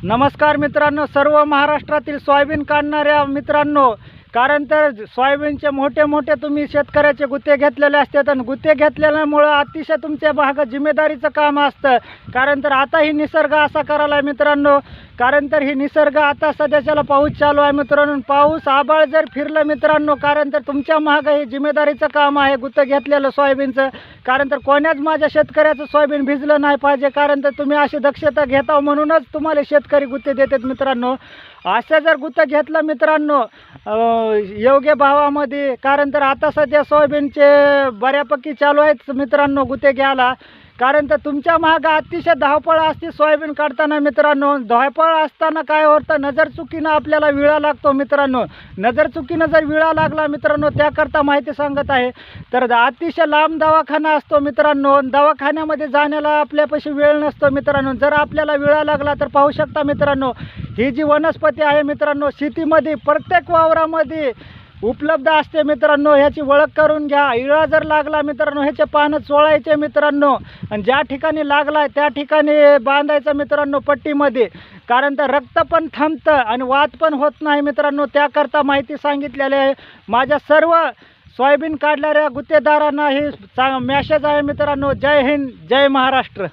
नमस्कार मित्रांनो, सर्व महाराष्ट्रातील सोयाबीन काढणाऱ्या मित्रांनो, कारण तर सोयाबीनचे मोठे मोठे तुम्ही शेतकऱ्याचे गुत्ते घेतलेले असतात आणि गुत्ते घेतल्यामुळं अतिशय तुमच्या भागात जिम्मेदारीचं काम असतं. कारण तर आता ही निसर्ग असा करायला आहे मित्रांनो, कारण तर ही निसर्ग आता सध्याच्याला पाऊस चालू आहे मित्रांनो. पाऊस आभाळ जर फिरलं मित्रांनो, कारण तर तुमच्या मागं हे जिम्मेदारीचं काम आहे गुत्ते घेतलेलं सोयाबीनचं. कारण तर कोण्याच माझ्या शेतकऱ्याचं सोयाबीन भिजलं नाही पाहिजे, कारण तर तुम्ही अशी दक्षता घेता म्हणूनच तुम्हाला शेतकरी गुत्ते देतात मित्रांनो. असं जर गुत्ते घेतलं मित्रांनो योग्य भावामध्ये, कारण तर आता सध्या सोयाबीनचे बऱ्यापैकी चालू आहेत मित्रांनो गुत्ते घ्यायला. कारण तर तुमच्या मागं अतिशय धावपळ असते सोयाबीन काढताना मित्रांनो. धावपळ असताना काय होतं, नजर चुकीनं आपल्याला विळा लागतो मित्रांनो. नजर चुकीनं जर विळा लागला मित्रांनो, त्याकरता माहिती सांगत आहे. तर अतिशय लांब दवाखाना असतो मित्रांनो, दवाखान्यामध्ये जाण्याला आपल्यापाशी वेळ नसतो मित्रांनो. जर आपल्याला विळा लागला तर पाहू शकता मित्रांनो, ही जी वनस्पती आहे मित्रांनो शेतीमध्ये प्रत्येक वावरामध्ये उपलब्ध असते मित्रांनो. ह्याची ओळख करून घ्या. इळा जर लागला मित्रांनो, ह्याचे पानं चोळायचे मित्रांनो आणि ज्या ठिकाणी लागला आहे त्या ठिकाणी बांधायचं मित्रांनो पट्टीमध्ये. कारण तर रक्त पण थांबतं आणि वात पण होत नाही मित्रांनो. त्याकरता माहिती सांगितलेली आहे. माझ्या सर्व सोयाबीन काढणाऱ्या गुत्तेदारांना ही मेसेज आहे मित्रांनो. जय हिंद, जय महाराष्ट्र.